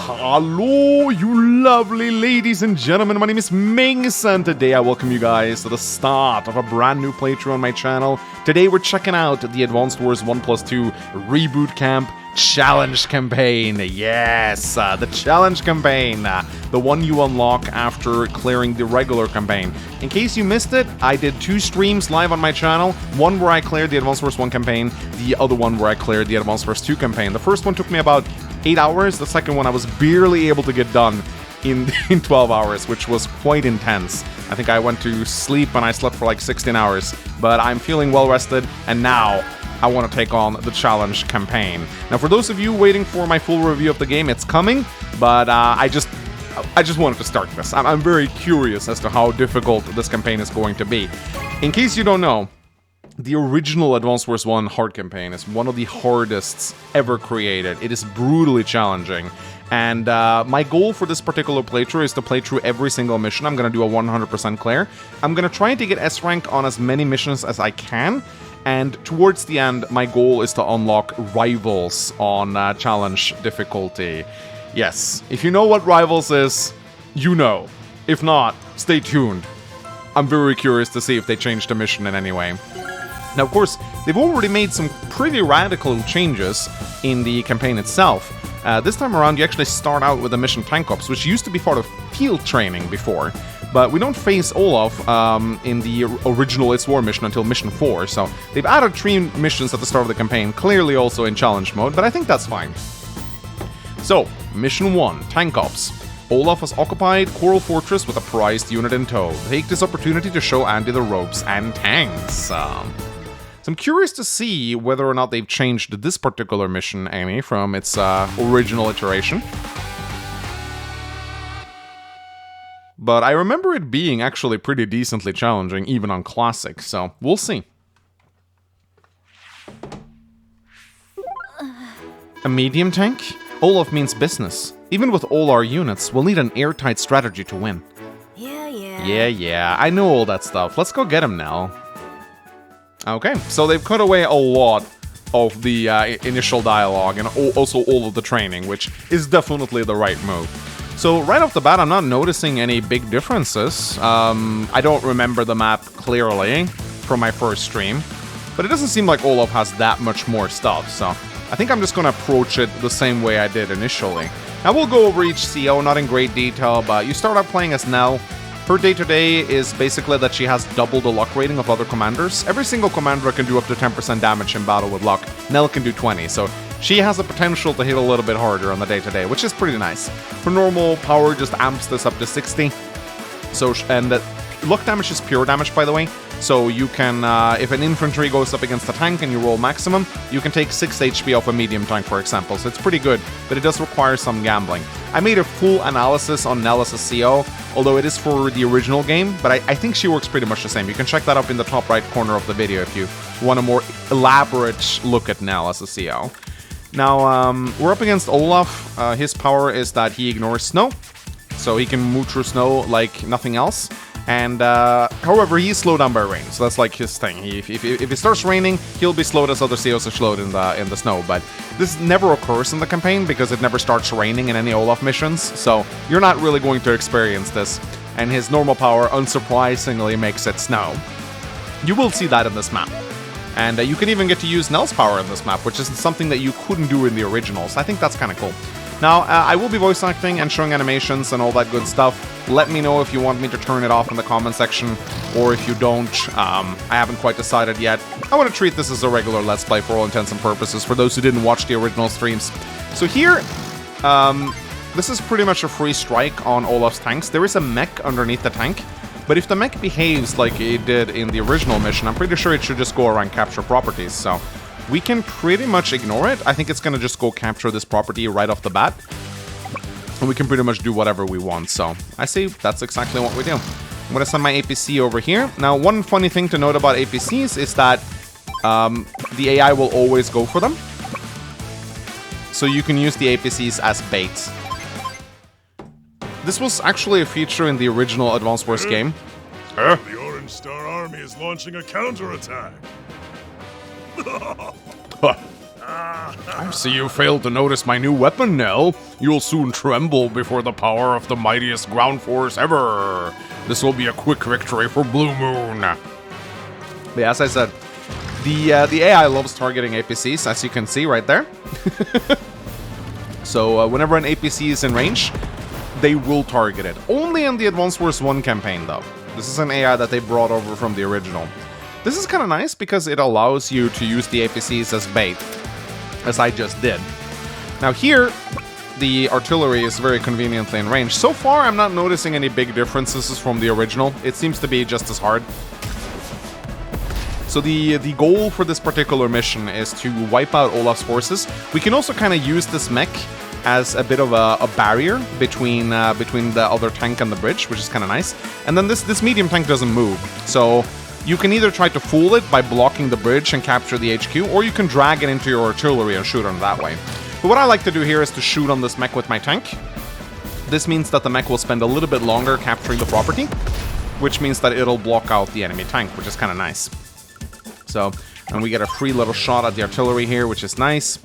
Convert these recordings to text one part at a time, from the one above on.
Hello, you lovely ladies and gentlemen, my name is Mings, and today I welcome you guys to the start of a brand new playthrough on my channel. Today we're checking out the Advanced Wars 1+2 Reboot Camp Challenge Campaign. Yes, the Challenge Campaign, the one you unlock after clearing the regular campaign. In case you missed it, I did 2 streams live on my channel, one where I cleared the Advanced Wars 1 campaign, the other one where I cleared the Advanced Wars 2 campaign. The first one took me about 8 hours, the second one I was barely able to get done in 12 hours, which was quite intense. I think I went to sleep and I slept for like 16 hours, but I'm feeling well rested, and now I want to take on the challenge campaign. Now, for those of you waiting for my full review of the game, it's coming, but I just wanted to start this. I'm very curious as to how difficult this campaign is going to be. In case you don't know, the original Advanced Wars 1 hard campaign is one of the hardest ever created. It is brutally challenging. And my goal for this particular playthrough is to play through every single mission. I'm going to do a 100% clear. I'm going to try to get S rank on as many missions as I can. And towards the end, my goal is to unlock rivals on challenge difficulty. Yes, if you know what rivals is, you know. If not, stay tuned. I'm very curious to see if they changed the mission in any way. Now, of course, they've already made some pretty radical changes in the campaign itself. This time around, you actually start out with the mission Tank Ops, which used to be part of field training before. But we don't face Olaf in the original It's War mission until mission 4, so they've added 3 missions at the start of the campaign, clearly also in challenge mode, but I think that's fine. So, mission 1, Tank Ops. Olaf has occupied Coral Fortress with a prized unit in tow. Take this opportunity to show Andy the ropes and tanks. So I'm curious to see whether or not they've changed this particular mission any from its original iteration. But I remember it being actually pretty decently challenging, even on Classic, so we'll see. A medium tank? Olaf means business. Even with all our units, we'll need an airtight strategy to win. Yeah, I know all that stuff. Let's go get him now. Okay, so they've cut away a lot of the initial dialogue and also all of the training, which is definitely the right move. So right off the bat, I'm not noticing any big differences. I don't remember the map clearly from my first stream, but it doesn't seem like Olaf has that much more stuff, so I think I'm just going to approach it the same way I did initially. Now we'll go over each CO, not in great detail, but you start out playing as Nell. Her day-to-day is basically that she has double the luck rating of other commanders. Every single commander can do up to 10% damage in battle with luck. Nell can do 20, so she has the potential to hit a little bit harder on the day-to-day, which is pretty nice. Her normal power just amps this up to 60. So, and the luck damage is pure damage, by the way. So you can, if an infantry goes up against a tank and you roll maximum, you can take 6 HP off a medium tank, for example. So it's pretty good, but it does require some gambling. I made a full analysis on Nell as a CO, although it is for the original game, but I think she works pretty much the same. You can check that up in the top right corner of the video if you want a more elaborate look at Nell as a CO. Now, we're up against Olaf. His power is that he ignores snow, so he can move through snow like nothing else. And, however, he's slowed down by rain, so that's like his thing. If it starts raining, he'll be slowed as other COs are slowed in the snow, but this never occurs in the campaign because it never starts raining in any Olaf missions, so you're not really going to experience this. And his normal power, unsurprisingly, makes it snow. You will see that in this map. And you can even get to use Nell's power in this map, which is something that you couldn't do in the originals. I think that's kind of cool. Now, I will be voice acting and showing animations and all that good stuff. Let me know if you want me to turn it off in the comment section, or if you don't. I haven't quite decided yet. I want to treat this as a regular Let's Play for all intents and purposes, for those who didn't watch the original streams. So here, this is pretty much a free strike on Olaf's tanks. There is a mech underneath the tank, but if the mech behaves like it did in the original mission, I'm pretty sure it should just go around capture properties, so we can pretty much ignore it. I think it's going to just go capture this property right off the bat. And we can pretty much do whatever we want. So I say that's exactly what we do. I'm going to send my APC over here. Now, one funny thing to note about APCs is that the AI will always go for them. So you can use the APCs as bait. This was actually a feature in the original Advanced Wars game. The Orange Star Army is launching a counterattack. I see you failed to notice my new weapon, Nell. You'll soon tremble before the power of the mightiest ground force ever. This will be a quick victory for Blue Moon. But yeah, as I said, the AI loves targeting APCs, as you can see right there. So whenever an APC is in range, they will target it. Only in the Advanced Wars 1 campaign, though. This is an AI that they brought over from the original. This is kind of nice because it allows you to use the APCs as bait, as I just did. Now here, the artillery is very conveniently in range. So far, I'm not noticing any big differences from the original. It seems to be just as hard. So the goal for this particular mission is to wipe out Olaf's forces. We can also kind of use this mech as a bit of a barrier between the other tank and the bridge, which is kind of nice. And then this medium tank doesn't move, so you can either try to fool it by blocking the bridge and capture the HQ, or you can drag it into your artillery and shoot on it that way. But what I like to do here is to shoot on this mech with my tank. This means that the mech will spend a little bit longer capturing the property, which means that it'll block out the enemy tank, which is kind of nice. So, and we get a free little shot at the artillery here, which is nice.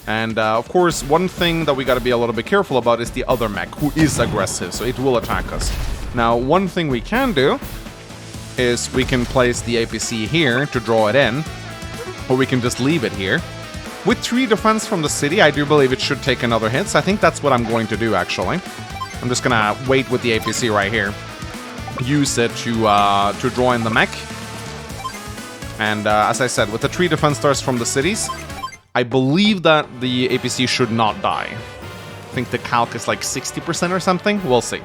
And of course, one thing that we got to be a little bit careful about is the other mech, who is aggressive, so it will attack us. Now, one thing we can do is we can place the APC here to draw it in, or we can just leave it here. With 3 defense from the city, I do believe it should take another hit, so I think that's what I'm going to do, actually. I'm just gonna wait with the APC right here. Use it to draw in the mech. And as I said, with the 3 defense stars from the cities, I believe that the APC should not die. I think the calc is like 60% or something. We'll see.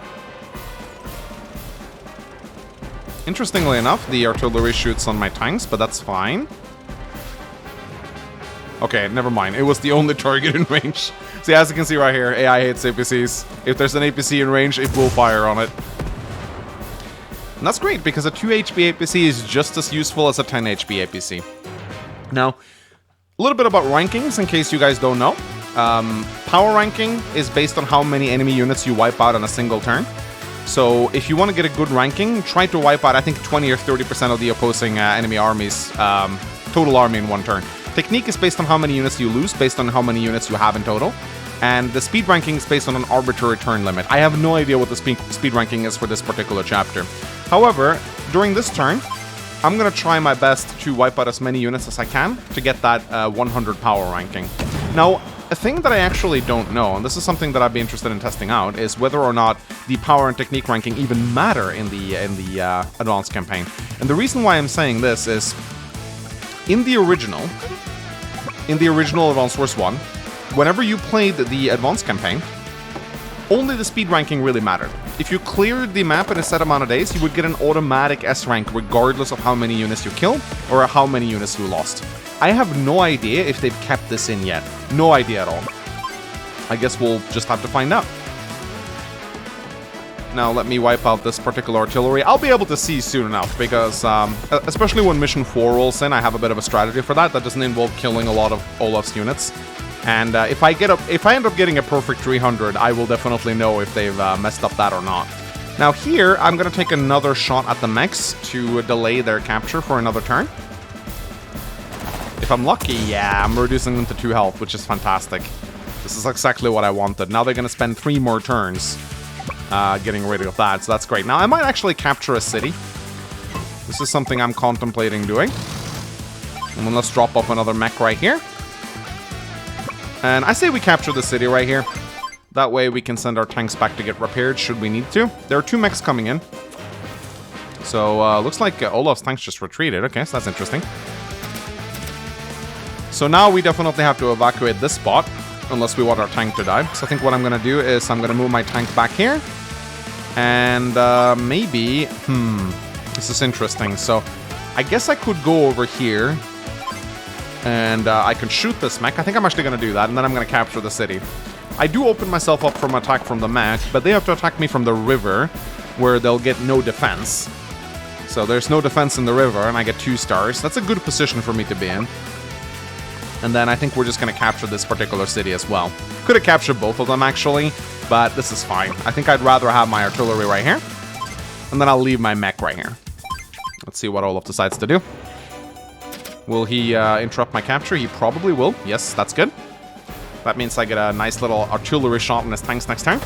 Interestingly enough, the artillery shoots on my tanks, but that's fine. Okay, never mind. It was the only target in range. See, as you can see right here, AI hates APCs. If there's an APC in range, it will fire on it. And that's great, because a 2 HP APC is just as useful as a 10 HP APC. Now, a little bit about rankings, in case you guys don't know. Power ranking is based on how many enemy units you wipe out on a single turn. So if you want to get a good ranking, try to wipe out, I think, 20 or 30% of the opposing enemy army's total army in one turn. Technique is based on how many units you lose, based on how many units you have in total. And the speed ranking is based on an arbitrary turn limit. I have no idea what the speed ranking is for this particular chapter. However, during this turn, I'm going to try my best to wipe out as many units as I can to get that 100 power ranking. Now, a thing that I actually don't know, and this is something that I'd be interested in testing out, is whether or not the power and technique ranking even matter in the advanced campaign. And the reason why I'm saying this is, in the original Advanced Wars 1, whenever you played the advanced campaign, only the speed ranking really mattered. If you cleared the map in a set amount of days, you would get an automatic S rank regardless of how many units you killed or how many units you lost. I have no idea if they've kept this in yet. No idea at all. I guess we'll just have to find out. Now let me wipe out this particular artillery. I'll be able to see soon enough because, especially when Mission 4 rolls in, I have a bit of a strategy for that. That doesn't involve killing a lot of Olaf's units. And if I end up getting a perfect 300, I will definitely know if they've messed up that or not. Now here, I'm going to take another shot at the mechs to delay their capture for another turn. If I'm lucky, yeah, I'm reducing them to 2 health, which is fantastic. This is exactly what I wanted. Now they're going to spend 3 more turns getting rid of that, so that's great. Now I might actually capture a city. This is something I'm contemplating doing. And then let's drop off another mech right here. And I say we capture the city right here. That way we can send our tanks back to get repaired should we need to. There are 2 mechs coming in. So, looks like Olaf's tanks just retreated. Okay, so that's interesting. So now we definitely have to evacuate this spot, unless we want our tank to die. So I think what I'm going to do is I'm going to move my tank back here. And maybe... this is interesting. So I guess I could go over here. And I can shoot this mech. I think I'm actually going to do that, and then I'm going to capture the city. I do open myself up from attack from the mech, but they have to attack me from the river, where they'll get no defense. So there's no defense in the river, and I get 2 stars. That's a good position for me to be in. And then I think we're just going to capture this particular city as well. Could have captured both of them, actually, but this is fine. I think I'd rather have my artillery right here, and then I'll leave my mech right here. Let's see what Olaf decides to do. Will he interrupt my capture? He probably will. Yes, that's good. That means I get a nice little artillery shot on his tanks next turn.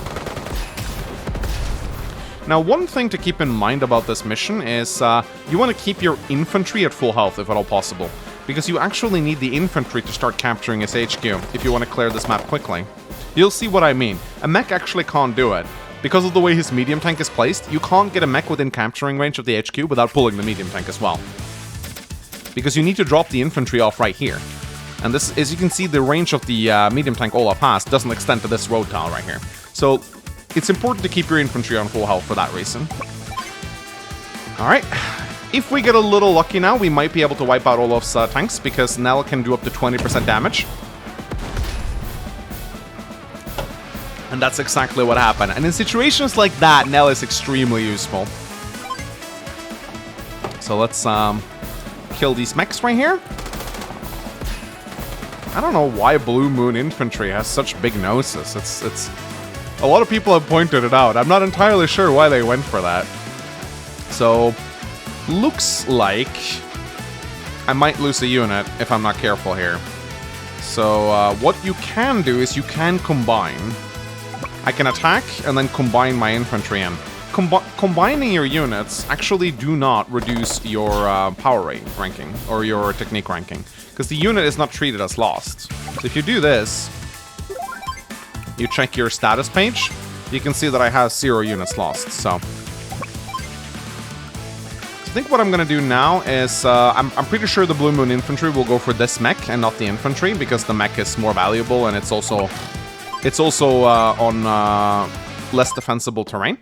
Now, one thing to keep in mind about this mission is you want to keep your infantry at full health, if at all possible. Because you actually need the infantry to start capturing his HQ, if you want to clear this map quickly. You'll see what I mean. A mech actually can't do it. Because of the way his medium tank is placed, you can't get a mech within capturing range of the HQ without pulling the medium tank as well. Because you need to drop the infantry off right here. And this, as you can see, the range of the medium tank Olaf has doesn't extend to this road tile right here. So it's important to keep your infantry on full health for that reason. Alright. If we get a little lucky now, we might be able to wipe out Olaf's tanks, because Nell can do up to 20% damage. And that's exactly what happened. And in situations like that, Nell is extremely useful. So let's kill these mechs right here. I don't know why Blue Moon Infantry has such big noses. It's a lot of people have pointed it out. I'm not entirely sure why they went for that. So looks like I might lose a unit if I'm not careful here. So what you can do is you can combine. I can attack and then combine my infantry in. Combining your units actually do not reduce your power rate ranking or your technique ranking, because the unit is not treated as lost. So if you do this, you check your status page, you can see that I have 0 units lost. So I think what I'm gonna do now is I'm pretty sure the Blue Moon Infantry will go for this mech and not the infantry, because the mech is more valuable and it's also on less defensible terrain.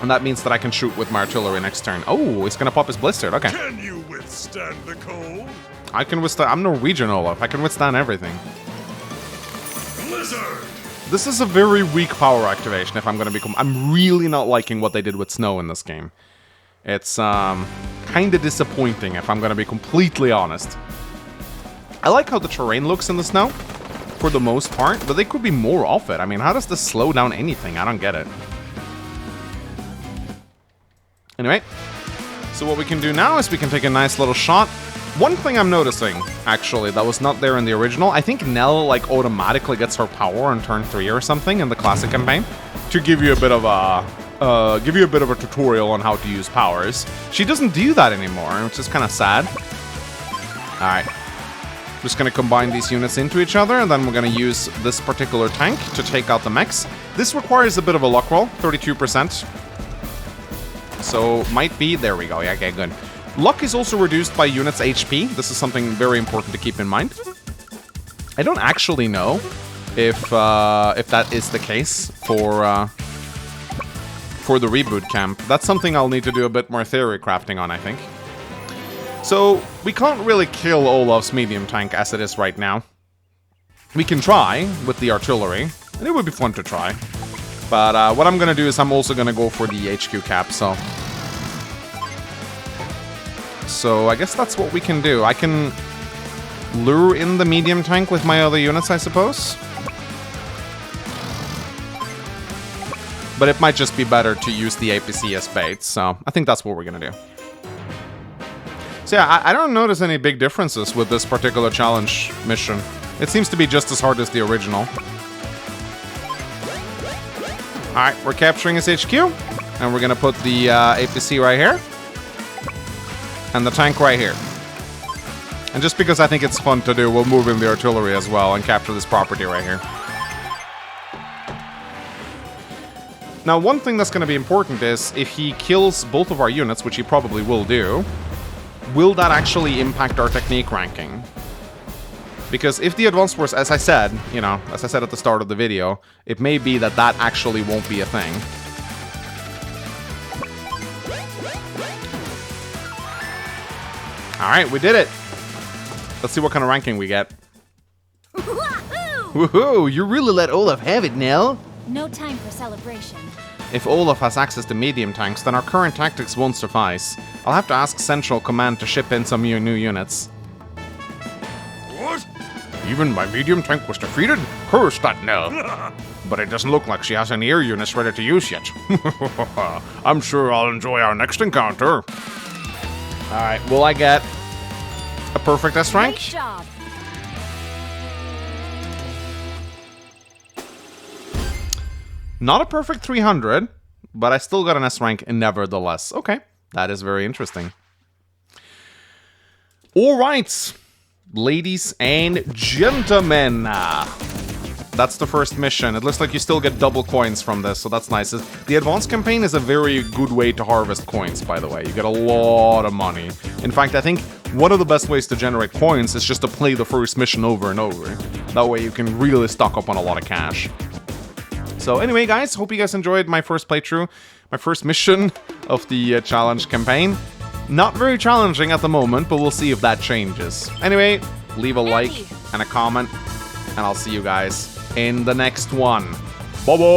And that means that I can shoot with my artillery next turn. Oh, he's gonna pop his blizzard. Okay. Can you withstand the cold? I can withstand. I'm Norwegian, Olaf. I can withstand everything. Blizzard. This is a very weak power activation. If I'm gonna become, I'm really not liking what they did with snow in this game. It's kind of disappointing, if I'm gonna be completely honest. I like how the terrain looks in the snow, for the most part, but they could be more of it. I mean, how does this slow down anything? I don't get it. Anyway, so what we can do now is we can take a nice little shot. One thing I'm noticing, actually, that was not there in the original, I think Nell, like, automatically gets her power on turn 3 or something in the classic campaign, to give you a bit of a tutorial on how to use powers. She doesn't do that anymore, which is kind of sad. Alright. Just gonna combine these units into each other, and then we're gonna use this particular tank to take out the mechs. This requires a bit of a luck roll, 32%. So, might be... There we go. Yeah, okay, good. Luck is also reduced by units' HP. This is something very important to keep in mind. I don't actually know if that is the case for the reboot camp. That's something I'll need to do a bit more theory crafting on, I think. So, we can't really kill Olaf's medium tank as it is right now. We can try with the artillery, and it would be fun to try. But what I'm gonna do is I'm also gonna go for the HQ cap, so I guess that's what we can do. I can lure in the medium tank with my other units, I suppose. But it might just be better to use the APC as bait, so I think that's what we're gonna do. So yeah, I don't notice any big differences with this particular challenge mission. It seems to be just as hard as the original. Alright, we're capturing his HQ, and we're gonna put the APC right here, and the tank right here. And just because I think it's fun to do, we'll move in the artillery as well and capture this property right here. Now, one thing that's gonna be important is, if he kills both of our units, which he probably will do, will that actually impact our technique ranking? Because if the advanced force, as I said, you know, as I said at the start of the video, it may be that that actually won't be a thing. Alright, we did it! Let's see what kind of ranking we get. Woohoo! You really let Olaf have it, Nell! No time for celebration. If Olaf has access to medium tanks, then our current tactics won't suffice. I'll have to ask Central Command to ship in some new units. What? Even my medium tank was defeated? Curse that Nell! But it doesn't look like she has any air units ready to use yet. I'm sure I'll enjoy our next encounter. Alright, will I get A perfect S rank. Great job. Not a perfect 300, but I still got an S rank nevertheless. Okay, that is very interesting. All right, ladies and gentlemen. That's the first mission. It looks like you still get double coins from this, so that's nice. The advanced campaign is a very good way to harvest coins, by the way. You get a lot of money. In fact, I think one of the best ways to generate coins is just to play the first mission over and over. That way you can really stock up on a lot of cash. So anyway, guys, hope you guys enjoyed my first playthrough, my first mission of the challenge campaign. Not very challenging at the moment, but we'll see if that changes. Anyway, leave a like and a comment, and I'll see you guys in the next one. Bye-bye!